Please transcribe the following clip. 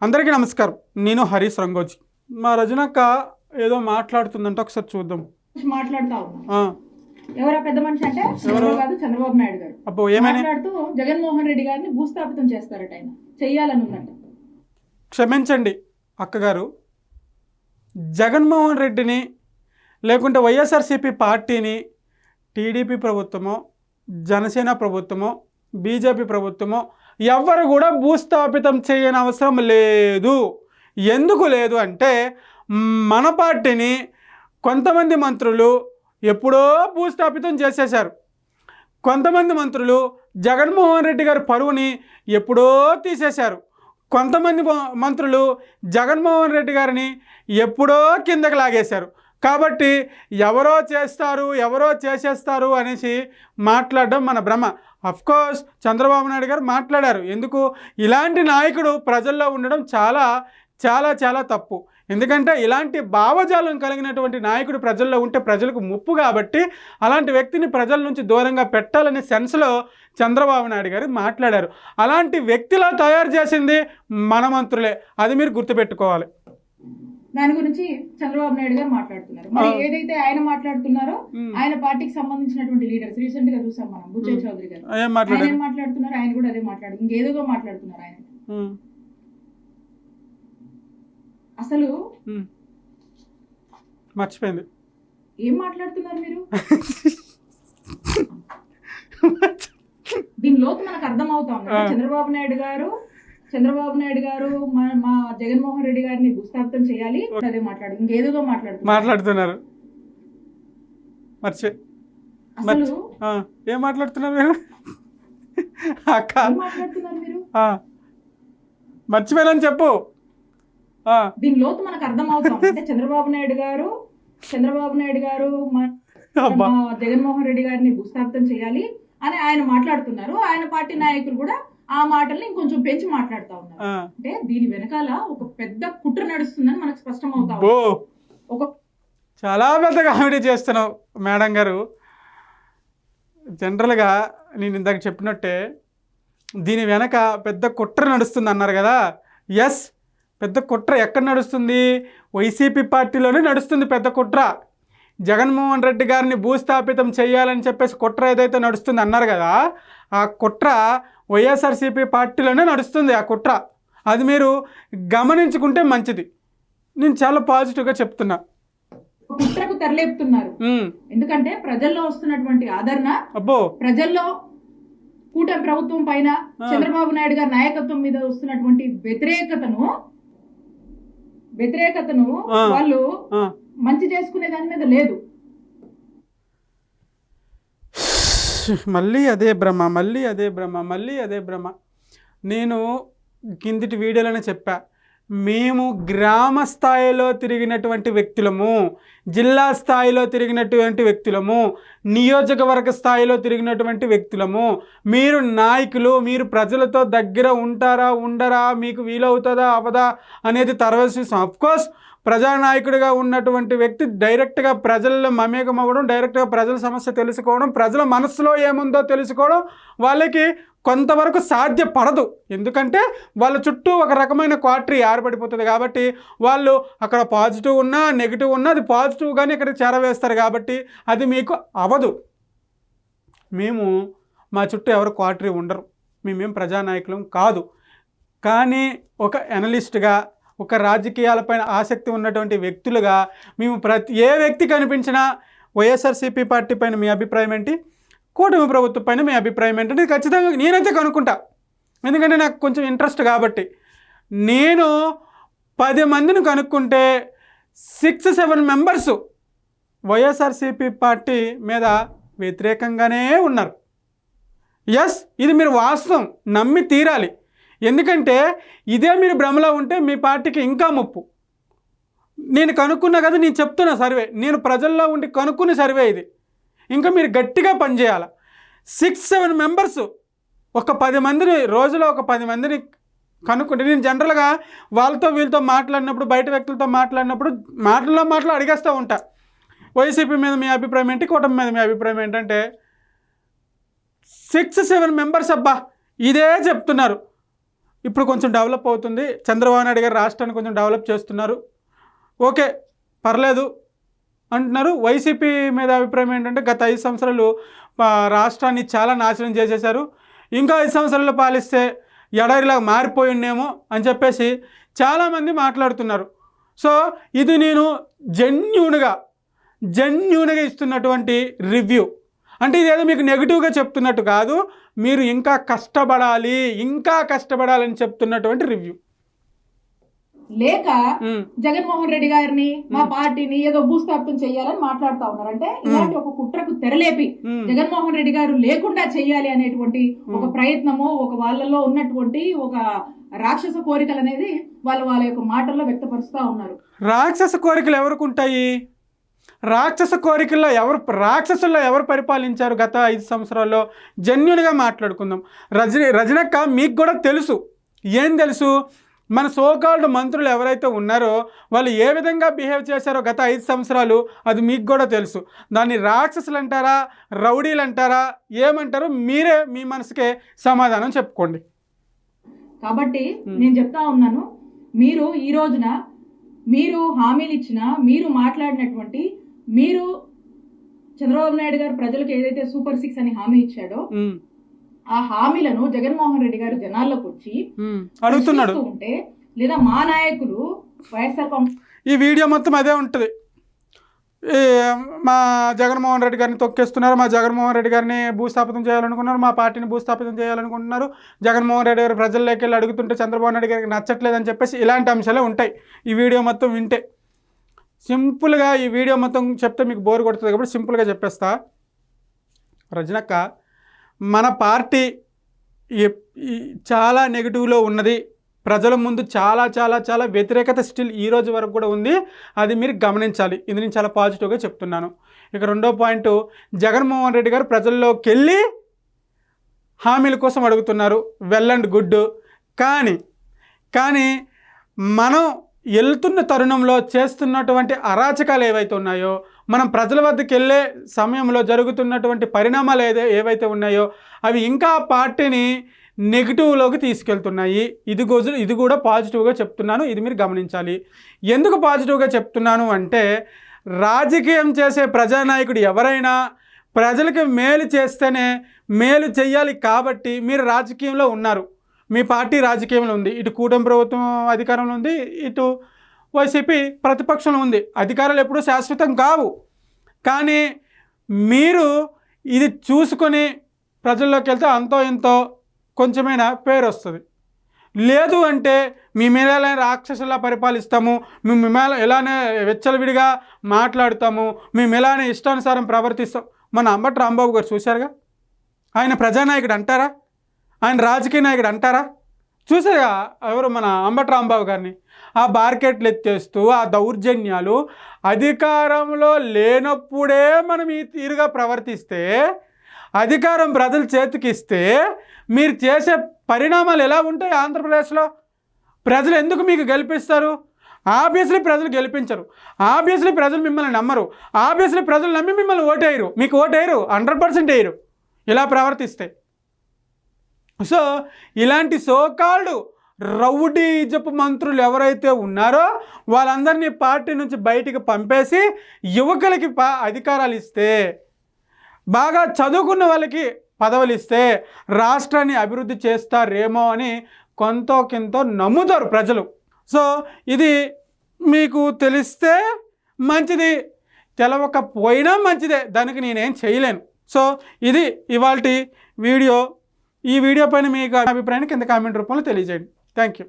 అందరికీ నమస్కారం. నేను హరీష్ రంగోజీ. మా రజనక్క ఏదో మాట్లాడుతుందంటే ఒకసారి చూద్దాం. మాట్లాడుతా ఉన్నా ఎవరా పెద్ద మనిషి అంటే చంద్రబాబు నాయుడు గారు. అబ్బో ఏమైనా మాట్లాడుతూ జగన్మోహన్ రెడ్డి గారిని భూస్థాపితం చేస్తారట, ఆయన చెయ్యాలని ఉందంట. క్షమించండి అక్కగారు, జగన్మోహన్ రెడ్డిని లేకుంటే వైఎస్ఆర్సీపీ పార్టీని టీడీపీ ప్రభుత్వమో జనసేన ప్రభుత్వమో బీజేపీ ప్రభుత్వమో ఎవ్వరు కూడా భూస్థాపితం చేయని అవసరం లేదు. ఎందుకు లేదు అంటే మన పార్టీని కొంతమంది మంత్రులు ఎప్పుడో భూస్థాపితం చేసేశారు. కొంతమంది మంత్రులు జగన్మోహన్ రెడ్డి గారి పరువుని ఎప్పుడో తీసేశారు. కొంతమంది మంత్రులు జగన్మోహన్ రెడ్డి గారిని ఎప్పుడో కిందకి లాగేశారు. కాబట్టి ఎవరో చేస్తారు ఎవరో చేసేస్తారు అనేసి మాట్లాడడం మన భ్రమ. అఫ్కోర్స్ చంద్రబాబు నాయుడు గారు మాట్లాడారు. ఎందుకు ఇలాంటి నాయకుడు ప్రజల్లో ఉండడం చాలా చాలా చాలా తప్పు. ఎందుకంటే ఇలాంటి భావజాలం కలిగినటువంటి నాయకుడు ప్రజల్లో ఉంటే ప్రజలకు ముప్పు. కాబట్టి అలాంటి వ్యక్తిని ప్రజల నుంచి దూరంగా పెట్టాలనే సెన్స్లో చంద్రబాబు నాయుడు గారు మాట్లాడారు. అలాంటి వ్యక్తిలా తయారు చేసింది మన మంత్రులే, అది మీరు గుర్తుపెట్టుకోవాలి. దాని గురించి చంద్రబాబు నాయుడు గారు మాట్లాడుతున్నారు. మరి ఏదైతే ఆయన మాట్లాడుతున్నారో ఆయన పార్టీకి సంబంధించినటువంటి లీడర్స్ రీసెంట్ గా చూసాం మనం, బుచ్చయ్య చౌదరి గారు ఆయన ఏం మాట్లాడుతున్నారు, ఆయన కూడా అదే మాట్లాడుతున్నారు, ఇంకేదో మాట్లాడుతున్నారు. ఆయన అసలు మర్చిపోయింది ఏం మాట్లాడుతున్నారు మీరు. దీని లోతు మనకు అర్థం అవుతాం. చంద్రబాబు నాయుడు గారు మా జగన్మోహన్ రెడ్డి గారిని భూస్థాపితం చేయాలి, అదే మాట్లాడు, ఇంకేదో మాట్లాడుతున్నారు. అసలు ఏం మాట్లాడుతున్నారు మీరు అక్క? మాట్లాడుతున్నారు మీరు, మర్చిపోయానని చెప్పు. దీని లోతు మనకు అర్థం అవుతాం. అంటే చంద్రబాబు నాయుడు గారు మా జగన్మోహన్ రెడ్డి గారిని భూస్థాపితం చేయాలి అని ఆయన మాట్లాడుతున్నారు. ఆయన పార్టీ నాయకులు కూడా ఆ మాటల్ని ఇంకొంచెం పెంచి మాట్లాడుతూ ఉన్నారు. అంటే దీని వెనకాల ఒక పెద్ద కుట్ర నడుస్తుందని మనకు స్పష్టం అవుతా. చాలా పెద్ద కామెడీ చేస్తున్నావు మేడం గారు. జనరల్గా నేను ఇందాక చెప్పినట్టే దీని వెనక పెద్ద కుట్ర నడుస్తుంది అన్నారు కదా. ఎస్, పెద్ద కుట్ర ఎక్కడ నడుస్తుంది? వైసీపీ పార్టీలోనే నడుస్తుంది పెద్ద కుట్ర. జగన్మోహన్ రెడ్డి గారిని భూస్థాపితం చేయాలని చెప్పేసి కుట్ర ఏదైతే నడుస్తుంది అన్నారు కదా, ఆ కుట్ర వైఎస్ఆర్సీపీ పార్టీలోనే నడుస్తుంది. ఆ కుట్ర అది మీరు గమనించుకుంటే మంచిది. నేను చాలా పాజిటివ్గా చెప్తున్నా. కుట్రకు తెరలేపుతున్నారు. ఎందుకంటే ప్రజల్లో వస్తున్నటువంటి ఆదరణ, ప్రజల్లో కూటమి ప్రభుత్వం పైన చంద్రబాబు నాయుడు గారి నాయకత్వం మీద వస్తున్నటువంటి వ్యతిరేకతను వాళ్ళు మంచి చేసుకునే దాని మీద లేదు. మళ్ళీ అదే భ్రమ. నేను కిందిటి వీడియోలోనే చెప్పా, మేము గ్రామ స్థాయిలో తిరిగినటువంటి వ్యక్తులము, జిల్లా స్థాయిలో తిరిగినటువంటి వ్యక్తులము, నియోజకవర్గ స్థాయిలో తిరిగినటువంటి వ్యక్తులము. మీరు నాయకులు, మీరు ప్రజలతో దగ్గర ఉంటారా ఉండరా, మీకు వీలవుతుందా అవదా అనేది తర్వాత చూసాం. అఫ్కోర్స్ ప్రజానాయకుడిగా ఉన్నటువంటి వ్యక్తి డైరెక్ట్గా ప్రజల్లో మమేకం అవ్వడం, డైరెక్ట్గా ప్రజల సమస్య తెలుసుకోవడం, ప్రజల మనసులో ఏముందో తెలుసుకోవడం వాళ్ళకి కొంతవరకు సాధ్యపడదు. ఎందుకంటే వాళ్ళ చుట్టూ ఒక రకమైన క్వార్టరీ ఏర్పడిపోతుంది. కాబట్టి వాళ్ళు అక్కడ పాజిటివ్ ఉన్నా నెగిటివ్ ఉన్నా అది పాజిటివ్గానే ఇక్కడికి చేరవేస్తారు. కాబట్టి అది మీకు అవ్వదు. మా చుట్టూ ఎవరు క్వార్టరీ ఉండరు, మేమేం ప్రజానాయకులం కాదు. కానీ ఒక అనలిస్ట్గా, ఒక రాజకీయాలపైన ఆసక్తి ఉన్నటువంటి వ్యక్తులుగా మేము ఏ వ్యక్తి కనిపించినా వైఎస్ఆర్సీపీ పార్టీ పైన మీ అభిప్రాయం ఏంటి, కూటమి ప్రభుత్వం పైన మీ అభిప్రాయం ఏంటంటే ఖచ్చితంగా నేనైతే కనుక్కుంటా. ఎందుకంటే నాకు కొంచెం ఇంట్రెస్ట్ కాబట్టి. నేను 10 మందిని కనుక్కుంటే 6-7 మెంబర్సు వైఎస్ఆర్సీపీ పార్టీ మీద వ్యతిరేకంగానే ఉన్నారు. ఎస్, ఇది మీరు వాస్తవం నమ్మి తీరాలి. ఎందుకంటే ఇదే మీరు భ్రమలో ఉంటే మీ పార్టీకి ఇంకా ముప్పు. నేను కనుక్కున్నా కదా, నేను చెప్తున్నా సర్వే, నేను ప్రజల్లో ఉండి కనుక్కున్న సర్వే ఇది. ఇంకా మీరు గట్టిగా పనిచేయాలి. 6-7 మెంబర్సు ఒక 10 మందిని, రోజులో ఒక 10 మందిని కనుక్కుంటే, నేను జనరల్గా వాళ్ళతో వీళ్ళతో మాట్లాడినప్పుడు, బయట వ్యక్తులతో మాట్లాడినప్పుడు మాటలు అడిగేస్తూ ఉంటా. వైసీపీ మీద మీ అభిప్రాయం ఏంటి, కూటమి మీద మీ అభిప్రాయం ఏంటంటే 6-7 మెంబర్స్ అబ్బా ఇదే చెప్తున్నారు. ఇప్పుడు కొంచెం డెవలప్ అవుతుంది, చంద్రబాబు నాయుడు గారు రాష్ట్రాన్ని కొంచెం డెవలప్ చేస్తున్నారు, ఓకే పర్లేదు అంటున్నారు. వైసీపీ మీద అభిప్రాయం ఏంటంటే గత 5 సంవత్సరాలు రాష్ట్రాన్ని చాలా నాశనం చేసేశారు, ఇంకా 5 సంవత్సరాలు పాలిస్తే ఎడారిలా మారిపోయి ఉండేమో అని చెప్పేసి చాలామంది మాట్లాడుతున్నారు. సో ఇది నేను జెన్యూన్గా ఇస్తున్నటువంటి రివ్యూ. అంటే ఇదేదో మీకు నెగిటివ్గా చెప్తున్నట్టు కాదు, మీరు ఇంకా కష్టపడాలని చెప్తున్నటువంటి రివ్యూ. లేక జగన్మోహన్ రెడ్డి గారిని మా పార్టీని ఏదో భూస్థాపితం చేయాలని మాట్లాడుతా ఉన్నారు. అంటే ఇలాంటి ఒక కుట్రకు తెరలేపి జగన్మోహన్ రెడ్డి గారు లేకుండా చేయాలి అనేటువంటి ఒక ప్రయత్నము, ఒక వాళ్ళలో ఉన్నటువంటి ఒక రాక్షస కోరికలు అనేది వాళ్ళ యొక్క మాటల్లో వ్యక్తపరుస్తూ ఉన్నారు. రాక్షస కోరికలు ఎవరికి ఉంటాయి? రాక్షసుల్లో ఎవరు పరిపాలించారు గత 5 సంవత్సరాల్లో? జెన్యూన్గా మాట్లాడుకుందాం. రజనక్క మీకు కూడా తెలుసు, ఏం తెలుసు, మన సోకాల్డ్ మంత్రులు ఎవరైతే ఉన్నారో వాళ్ళు ఏ విధంగా బిహేవ్ చేశారో గత 5 సంవత్సరాలు, అది మీకు కూడా తెలుసు. దాన్ని రాక్షసులు అంటారా, రౌడీలు అంటారా, ఏమంటారో మీరే మీ మనసుకే సమాధానం చెప్పుకోండి. కాబట్టి నేను చెప్తా ఉన్నాను, మీరు ఈ రోజున మీరు హామీలు ఇచ్చిన, మీరు మాట్లాడినటువంటి, మీరు చంద్రబాబు నాయుడు గారు ప్రజలకు ఏదైతే సూపర్ 6 అని హామీ ఇచ్చాడో ఆ హామీలను జగన్మోహన్ రెడ్డి గారు జనాల్లోకి వచ్చి అడుగుతున్నాడు ఉంటే, లేదా మా నాయకులు వైఎస్ఆర్ కాంగ్రెస్, ఈ వీడియో మొత్తం అదే ఉంటుంది. మా జగన్మోహన్ రెడ్డి గారిని తొక్కేస్తున్నారు, మా జగన్మోహన్ రెడ్డి గారిని భూస్థాపితం చేయాలనుకున్నారు, మా పార్టీని భూస్థాపితం చేయాలనుకుంటున్నారు, జగన్మోహన్ రెడ్డి గారు ప్రజల్లోకి వెళ్ళి అడుగుతుంటే చంద్రబాబు నాయుడు గారికి నచ్చట్లేదని చెప్పేసి ఇలాంటి అంశాలే ఉంటాయి ఈ వీడియో మొత్తం వింటే. సింపుల్గా ఈ వీడియో మొత్తం చెప్తే మీకు బోర్ కొడుతుంది కాబట్టి సింపుల్గా చెప్పేస్తా. రజనక్క, మన పార్టీ చాలా నెగిటివ్లో ఉన్నది, ప్రజల ముందు చాలా చాలా చాలా వ్యతిరేకత స్టిల్ ఈ రోజు వరకు కూడా ఉంది, అది మీరు గమనించాలి. ఇది నేను చాలా పాజిటివ్గా చెప్తున్నాను. ఇక రెండో పాయింట్, జగన్మోహన్ రెడ్డి గారు ప్రజల్లోకి వెళ్ళి హామీల కోసం అడుగుతున్నారు, వెల్ అండ్ గుడ్. కానీ మనం వెళ్తున్న తరుణంలో చేస్తున్నటువంటి అరాచకాలు ఏవైతే ఉన్నాయో, మనం ప్రజల వద్దకు వెళ్ళే సమయంలో జరుగుతున్నటువంటి పరిణామాలు ఏవైతే ఉన్నాయో అవి ఇంకా పార్టీని నెగిటివ్లోకి తీసుకెళ్తున్నాయి. ఇది కూడా పాజిటివ్గా చెప్తున్నాను, ఇది మీరు గమనించాలి. ఎందుకు పాజిటివ్గా చెప్తున్నాను అంటే, రాజకీయం చేసే ప్రజానాయకుడు ఎవరైనా ప్రజలకు మేలు చేస్తేనే మేలు చెయ్యాలి. కాబట్టి మీరు రాజకీయంలో ఉన్నారు, మీ పార్టీ రాజకీయంలో ఉంది, ఇటు కూటమి ప్రభుత్వం అధికారంలో ఉంది, ఇటు వైసీపీ ప్రతిపక్షంలో ఉంది. అధికారాలు ఎప్పుడూ శాశ్వతం కావు, కానీ మీరు ఇది చూసుకొని ప్రజల్లోకి వెళ్తే అంతో ఎంతో కొంచెమైనా పేరు వస్తుంది. లేదు అంటే మీ మీద రాక్షసులా పరిపాలిస్తాము, మేము ఎలానే వెచ్చలవిడిగా మాట్లాడుతాము, మేము ఎలానే ఇష్టానుసారం ప్రవర్తిస్తాం. మన అంబటి రాంబాబు గారు చూశారుగా, ఆయన ప్రజానాయకుడు అంటారా, ఆయన రాజకీయ నాయకుడు అంటారా? చూసారుగా ఎవరు మన అంబటి రాంబాబు గారిని, ఆ బార్కెట్లు ఎత్తేస్తూ ఆ దౌర్జన్యాలు, అధికారంలో లేనప్పుడే మనం ఈ తీరుగా ప్రవర్తిస్తే, అధికారం ప్రజల చేతికి ఇస్తే మీరు చేసే పరిణామాలు ఎలా ఉంటాయి? ఆంధ్రప్రదేశ్లో ప్రజలు ఎందుకు మీకు గెలిపిస్తారు? ఆబ్వియస్లీ ప్రజలు గెలిపించరు, ఆబ్వియస్లీ ప్రజలు మిమ్మల్ని నమ్మరు, ఆబ్వియస్లీ ప్రజలు నమ్మి మిమ్మల్ని ఓటేయరు, మీకు ఓటేయరు, 100% వేయరు ఇలా ప్రవర్తిస్తే. సో ఇలాంటి సోకాల్డ్ రౌడీజపు మంత్రులు ఎవరైతే ఉన్నారో వాళ్ళందరినీ పార్టీ నుంచి బయటికి పంపేసి యువకులకి అధికారాలు ఇస్తే, బాగా చదువుకున్న వాళ్ళకి పదవులు ఇస్తే రాష్ట్రాన్ని అభివృద్ధి చేస్తారేమో అని కొంతో నమ్ముతారు ప్రజలు. సో ఇది మీకు తెలిస్తే మంచిది, తెలవకపోయినా మంచిదే, దానికి నేనేం చేయలేను. సో ఇది ఇవాల్టి వీడియో. ఈ వీడియో పైన మీకు అభిప్రాయాన్ని కింద కామెంట్ రూపంలో తెలియజేయండి. Thank you.